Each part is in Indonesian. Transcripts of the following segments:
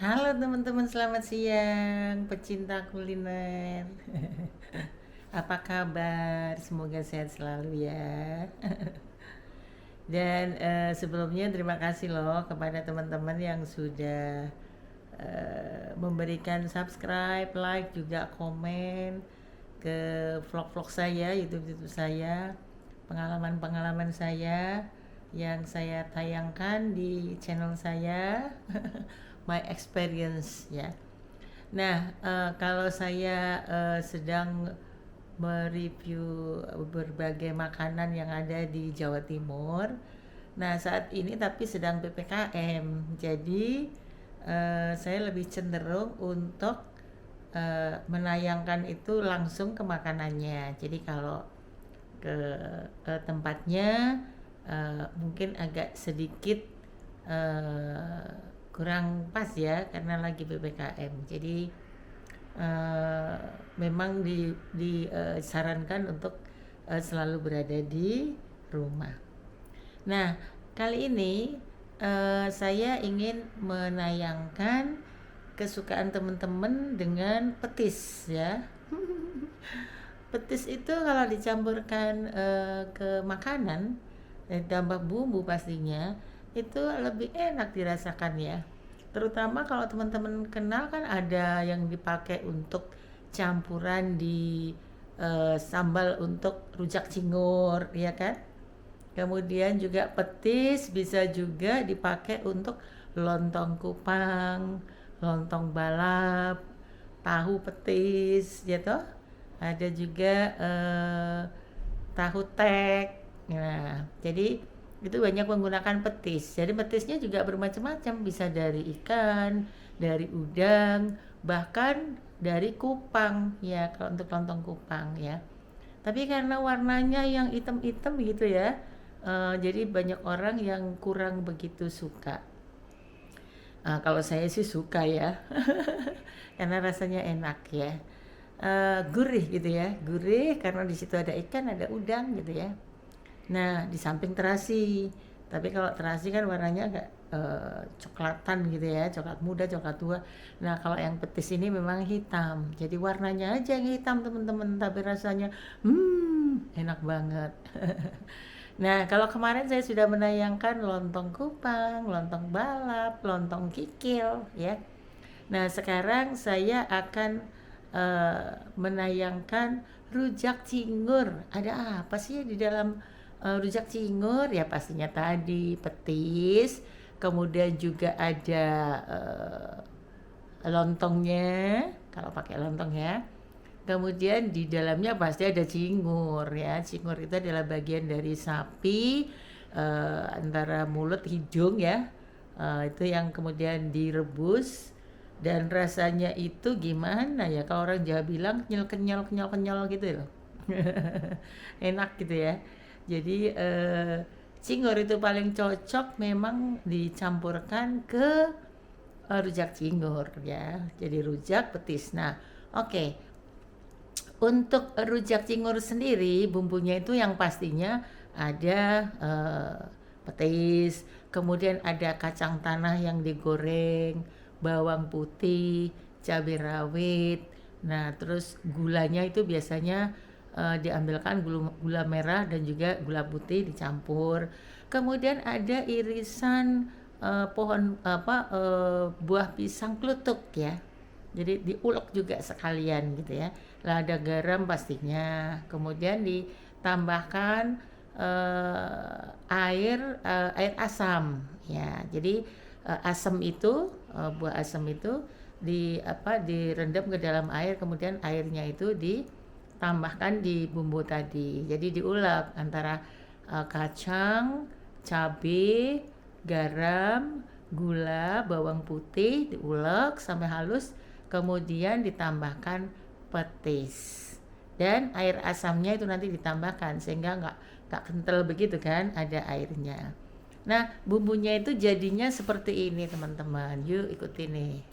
Halo teman-teman, selamat siang, pecinta kuliner. Apa kabar? Semoga sehat selalu ya. Dan sebelumnya terima kasih loh kepada teman-teman yang sudah memberikan subscribe, like, juga komen ke vlog-vlog saya, YouTube-YouTube saya, pengalaman-pengalaman saya yang saya tayangkan di channel saya, my experience ya. Nah, kalau saya sedang mereview berbagai makanan yang ada di Jawa Timur. Nah, saat ini tapi sedang PPKM. Jadi, saya lebih cenderung untuk menayangkan itu langsung ke makanannya. Jadi kalau ke tempatnya mungkin agak sedikit uh, kurang pas ya karena lagi PPKM. Jadi uh, memang disarankan untuk selalu berada di rumah. Nah, kali ini saya ingin menayangkan kesukaan teman-teman dengan petis ya. Petis itu kalau dicampurkan ke makanan, tambah bumbu pastinya, itu lebih enak dirasakan ya. Terutama kalau teman-teman kenal kan ada yang dipakai untuk campuran di sambal untuk rujak cingur, ya kan? Kemudian juga petis bisa juga dipakai untuk lontong kupang, lontong balap, tahu petis, gitu. Ada juga tahu tek. Nah, jadi itu banyak menggunakan petis. Jadi petisnya juga bermacam-macam, bisa dari ikan, dari udang, bahkan dari kupang ya kalau untuk lontong kupang ya. Tapi karena warnanya yang hitam-hitam gitu ya, jadi banyak orang yang kurang begitu suka. Kalau saya sih suka ya, karena rasanya enak ya. Gurih gitu ya, gurih karena di situ ada ikan, ada udang gitu ya. Nah, di samping terasi. Tapi kalau terasi kan warnanya agak coklatan gitu ya, coklat muda, coklat tua. Nah, kalau yang petis ini memang hitam. Jadi warnanya aja yang hitam, teman-teman, tapi rasanya enak banget. Nah, kalau kemarin saya sudah menayangkan lontong kupang, lontong balap, lontong kikil ya. Nah, sekarang saya akan menayangkan rujak cingur. Ada apa sih di dalam rujak cingur? Ya pastinya tadi petis, kemudian juga ada lontongnya, kalau pakai lontong ya. Kemudian di dalamnya pasti ada cingur ya. Cingur itu adalah bagian dari sapi antara mulut hidung ya. Itu yang kemudian direbus dan rasanya itu gimana ya? Kalau orang Jawa bilang kenyal kenyal kenyal kenyal gitu loh. Enak gitu ya. Jadi cingur itu paling cocok memang dicampurkan ke rujak cingur ya. Jadi rujak petis. Nah, oke. Untuk rujak cingur sendiri, bumbunya itu yang pastinya ada petis, kemudian ada kacang tanah yang digoreng, bawang putih, cabai rawit. Nah, terus gulanya itu biasanya diambilkan gula merah dan juga gula putih dicampur. Kemudian ada irisan pohon buah pisang klutuk ya. Jadi diulek juga sekalian gitu ya. Lada garam pastinya. Kemudian ditambahkan air asam ya. Jadi asam itu buah asam itu direndam ke dalam air, kemudian airnya itu ditambahkan di bumbu tadi. Jadi diulek antara kacang, cabai, garam, gula, bawang putih diulek sampai halus, kemudian ditambahkan petis dan air asamnya itu nanti ditambahkan sehingga nggak kental begitu kan, ada airnya. Nah, bumbunya itu jadinya seperti ini teman-teman, yuk ikuti nih.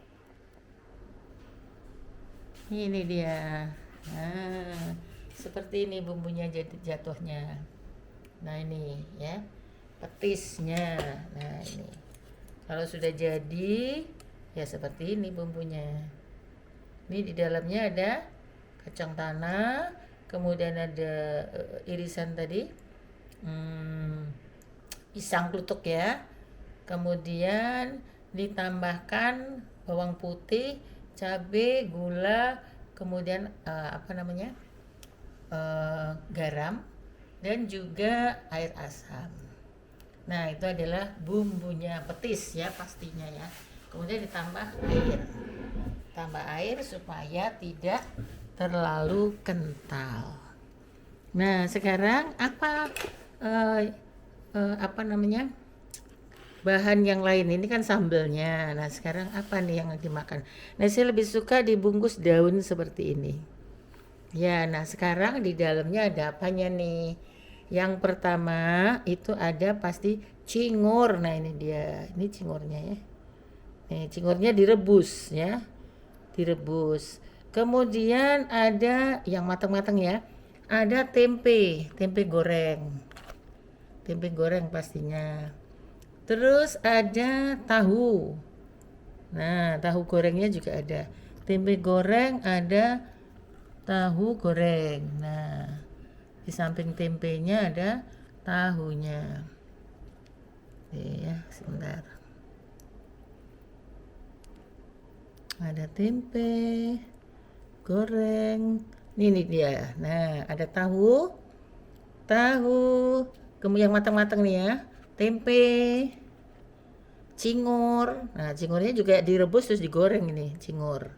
Ini dia. Nah, seperti ini bumbunya jadi jatuhnya. Nah, ini ya petisnya. Nah, ini kalau sudah jadi Ya seperti ini bumbunya. Ini di dalamnya ada kacang tanah, kemudian ada irisan tadi, hmm, pisang klutuk ya. Kemudian ditambahkan bawang putih, cabai, gula, kemudian apa namanya, garam, dan juga air asam. Nah itu adalah bumbunya petis ya pastinya ya. Kemudian tambah air supaya tidak terlalu kental. Nah sekarang apa namanya, bahan yang lain ini kan sambelnya. Nah sekarang apa nih yang dimakan? Nah saya lebih suka dibungkus daun seperti ini. Ya, nah sekarang di dalamnya ada apanya nih? Yang pertama itu ada pasti cingur. Nah ini dia, ini cingurnya ya. Nih cingurnya direbus ya, direbus. Kemudian ada yang matang-matang ya. Ada tempe goreng pastinya. Terus ada tahu. Nah, tahu gorengnya juga ada. Tempe goreng ada, tahu goreng. Nah, di samping tempenya ada tahunya. Oke ya, sebentar. Ada tempe goreng. Ini dia. Nah, ada tahu, kemudian matang-matang nih ya. Tempe, cingur. Nah, cingurnya juga direbus terus digoreng ini, cingur.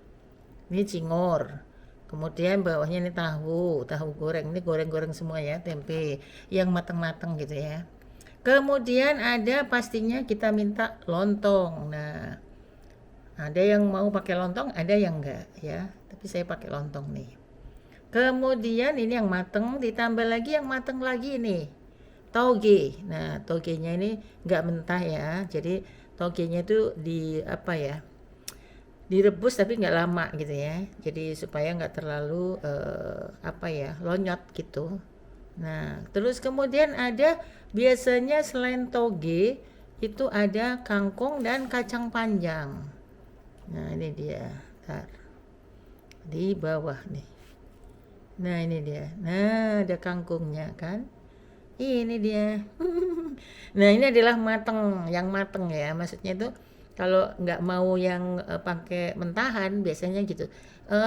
Ini cingur. Kemudian bawahnya ini tahu goreng. Ini goreng-goreng semua ya, tempe yang matang-matang gitu ya. Kemudian ada pastinya kita minta lontong. Nah, ada yang mau pakai lontong, ada yang enggak ya. Tapi saya pakai lontong nih. Kemudian ini yang mateng, ditambah lagi yang mateng lagi nih. Toge. Nah, togenya ini enggak mentah ya. Jadi togenya itu di apa ya? Direbus tapi nggak lama gitu ya, jadi supaya nggak terlalu apa ya, lonyot gitu. Nah terus kemudian ada biasanya selain toge itu ada kangkung dan kacang panjang. Nah ini dia, ntar di bawah nih. Nah ini dia, nah ada kangkungnya kan, ini dia. Nah ini adalah yang mateng ya, maksudnya itu kalau nggak mau yang pakai mentahan biasanya gitu.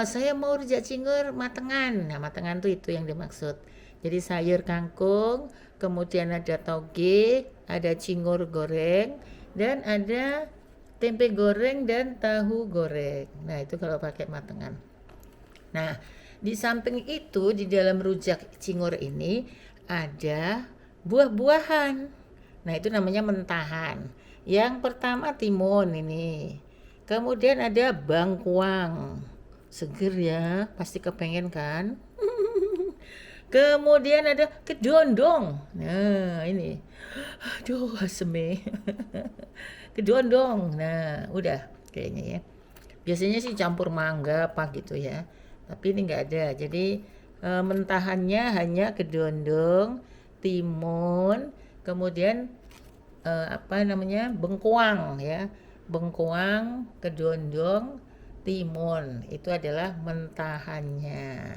Saya mau rujak cingur matengan. Nah matengan tuh itu yang dimaksud. Jadi sayur kangkung, kemudian ada toge, ada cingur goreng, dan ada tempe goreng dan tahu goreng. Nah itu kalau pakai matengan. Nah di samping itu di dalam rujak cingur ini ada buah-buahan. Nah itu namanya mentahan. Yang pertama timun ini. Kemudian ada bangkuang. Seger ya, pasti kepengen kan? Kemudian ada kedondong. Nah, ini. Aduh, aseme. Kedondong. Nah, udah kayaknya ya. Biasanya sih campur mangga apa gitu ya. Tapi ini enggak ada. Jadi mentahannya hanya kedondong, timun, kemudian apa namanya, bengkuang ya, bengkuang, kedondong, timun, itu adalah mentahannya.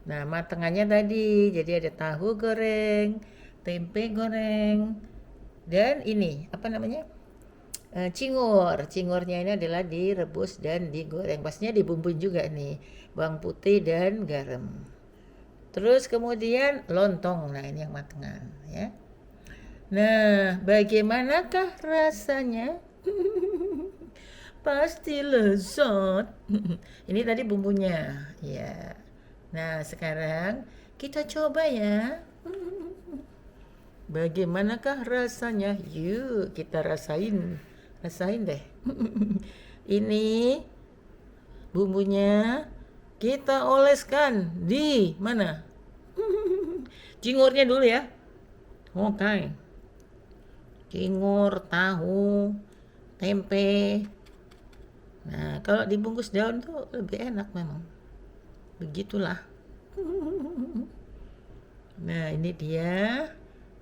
Nah matangannya tadi jadi ada tahu goreng, tempe goreng, dan ini apa namanya, cingurnya ini adalah direbus dan digoreng, pastinya dibumbuin juga nih, bawang putih dan garam. Terus kemudian lontong, nah ini yang matangan ya. Nah, bagaimanakah rasanya? Pasti lezat. Ini tadi bumbunya, ya. Nah, sekarang kita coba ya. Bagaimanakah rasanya? Yuk, kita rasain. Rasain deh. Ini bumbunya kita oleskan di mana? Cingurnya dulu ya. Oke. Cingur, tahu, tempe. Nah, kalau dibungkus daun tuh lebih enak memang. Begitulah. Nah, ini dia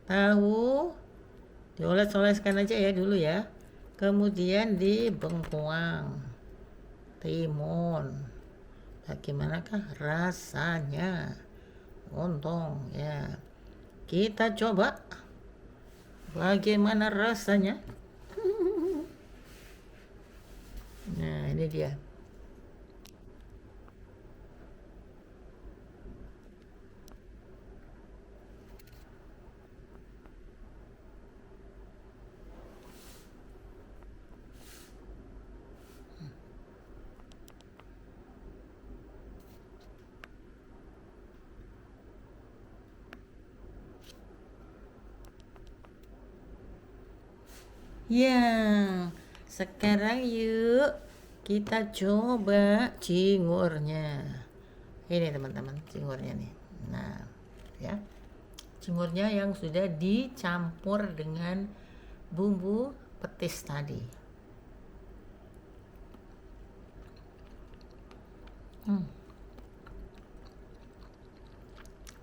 tahu. Dioles-oleskan aja ya dulu ya. kemudian di bengkoang, timun. Bagaimanakah rasanya? Untung ya. Kita coba bagaimana rasanya. Nah, ini dia. Ya, sekarang yuk kita coba cingurnya. Ini teman-teman, cingurnya nih. Nah, ya. Cingurnya yang sudah dicampur dengan bumbu petis tadi.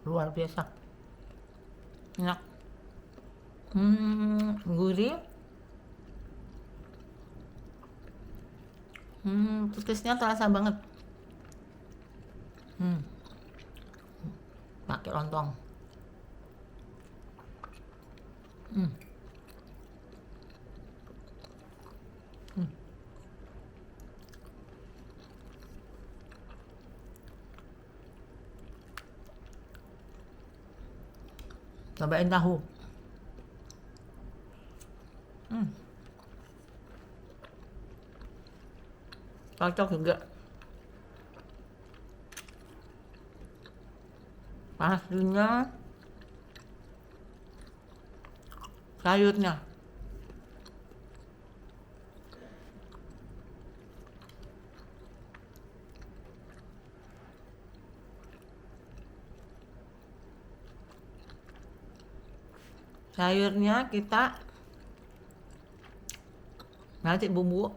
Luar biasa. Enak. Gurih. Petisnya terasa banget. Pakai lontong. Cobain tahu. Cocok juga. Pastinya sayurnya. Sayurnya kita racik bumbu.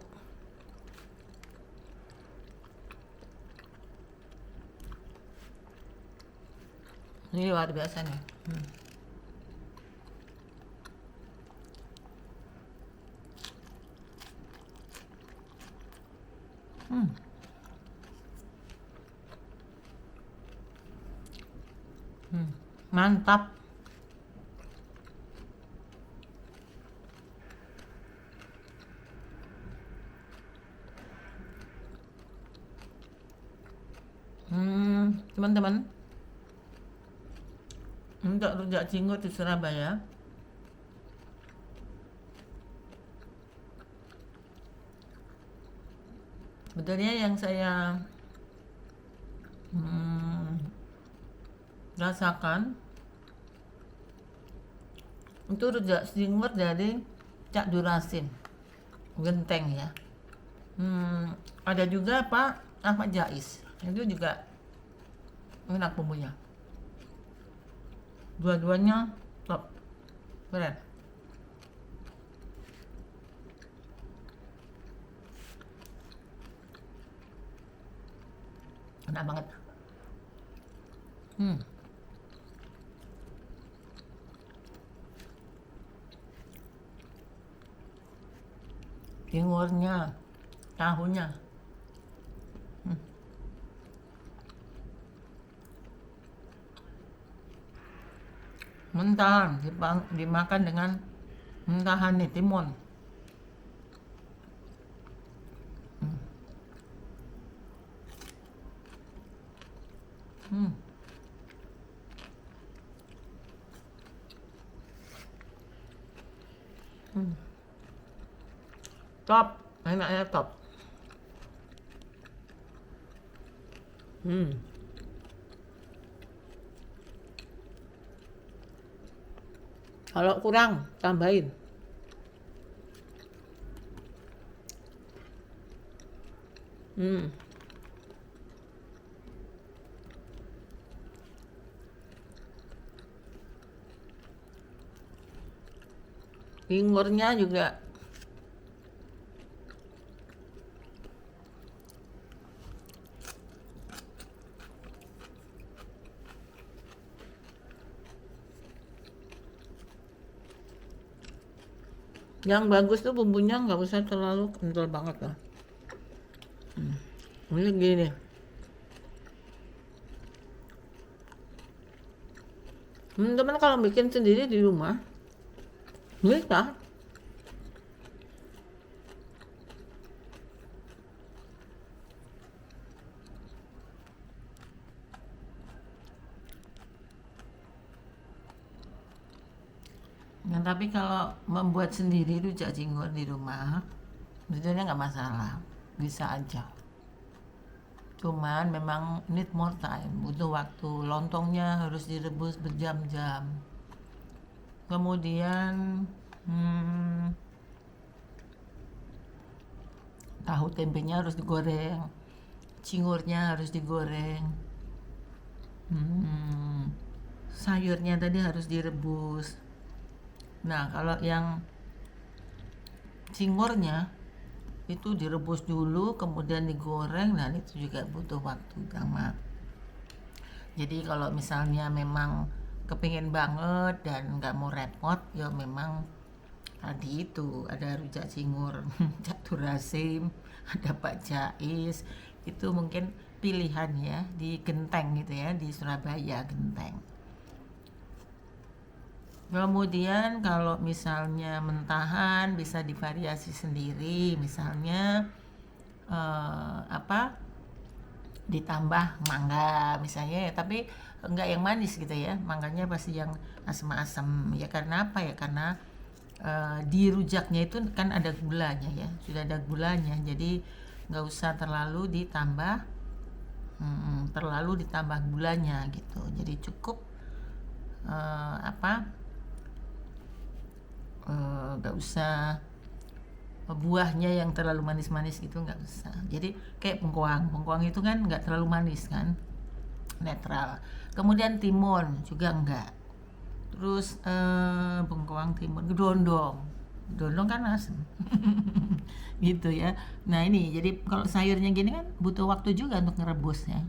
Ini luar biasa nih. Mantap. Teman-teman, untuk rujak cingur di Surabaya, sebetulnya yang saya rasakan itu rujak cingur dari Cak Durasim Genteng ya. Ada juga Pak Ahmad Jais, itu juga enak bumbunya. Dua-duanya top, keren. Enak banget. Cingurnya, tahunya. Mentah, dimakan dengan mentahan nih, timun. Top, enaknya top. Kalau kurang, tambahin. Cingurnya juga Yang bagus tuh bumbunya nggak usah terlalu kental banget lah. Ini gini, teman-teman kalau bikin sendiri di rumah bisa. Nah, tapi kalau membuat sendiri rujak cingur di rumah, sebetulnya nggak masalah, bisa aja. Cuman memang need more time, butuh waktu. Lontongnya harus direbus berjam-jam. Kemudian tahu tempenya harus digoreng, cingurnya harus digoreng, sayurnya tadi harus direbus. Nah, kalau yang cingurnya itu direbus dulu kemudian digoreng, nah itu juga butuh waktu lama. Jadi kalau misalnya memang kepingin banget dan nggak mau repot, ya memang tadi itu ada rujak cingur Catur ada Pak Jais, itu mungkin pilihan ya di Genteng gitu ya, di Surabaya Genteng. Kemudian kalau misalnya mentahan bisa divariasi sendiri, misalnya ditambah mangga misalnya ya, tapi enggak yang manis gitu ya, mangganya pasti yang asam-asam ya. Karena apa ya, karena di rujaknya itu kan ada gulanya ya, sudah ada gulanya, jadi nggak usah terlalu ditambah gulanya gitu. Jadi cukup nggak usah buahnya yang terlalu manis-manis gitu, nggak usah. Jadi kayak bengkoang itu kan nggak terlalu manis kan, netral. Kemudian timun juga enggak. Terus bengkoang, timun, dondong kan asam gitu ya. Nah ini jadi kalau sayurnya gini kan butuh waktu juga untuk ngerebusnya.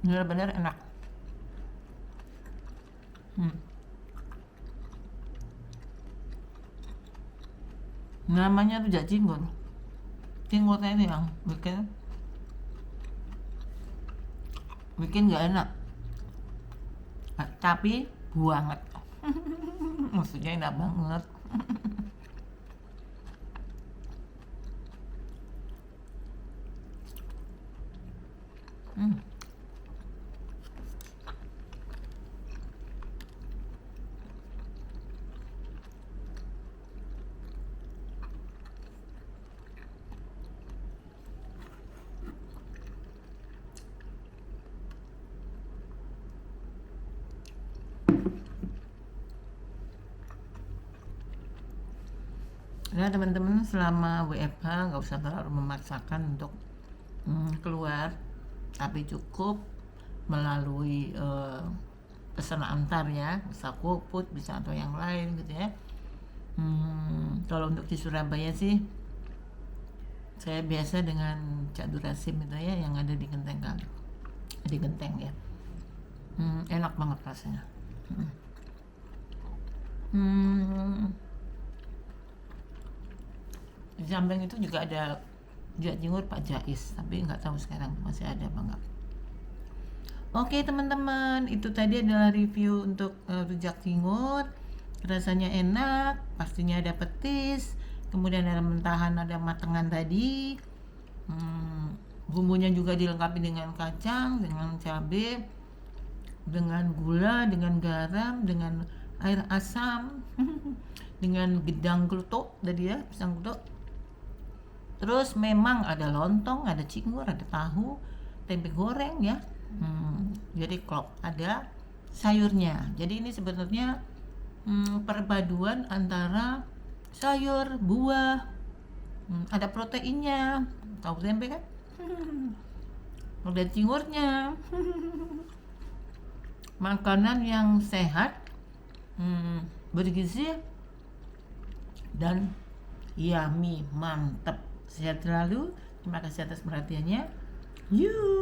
Bener-bener enak. Namanya rujak cingur. Cingurnya ini yang bikin nggak enak, tapi banget. Maksudnya enak banget. Nah teman-teman, selama WFH nggak usah terlalu memaksakan untuk keluar, tapi cukup melalui pesan antar ya, bisa GoFood, bisa atau yang lain gitu ya. Kalau untuk di Surabaya sih saya biasa dengan Cak Durasim itu ya, yang ada di Genteng kali, di Genteng ya. Enak banget rasanya. Di samping itu juga ada rujak cingur Pak Jais, tapi nggak tahu sekarang masih ada apa enggak. Oke teman-teman, itu tadi adalah review untuk rujak cingur. Rasanya enak, pastinya ada petis, kemudian ada mentahan, ada matengan tadi. Bumbunya juga dilengkapi dengan kacang, dengan cabai, dengan gula, dengan garam, dengan air asam, dengan gedang kluthuk tadi ya, pisang kluthuk. Terus memang ada lontong, ada cingur, ada tahu, tempe goreng ya. Jadi klop, ada sayurnya. Jadi ini sebenarnya perpaduan antara sayur, buah, ada proteinnya, tahu tempe kan? Ada cingurnya. Makanan yang sehat, bergizi, dan yummy, mantap. Sehat selalu. Terima kasih atas perhatiannya. You.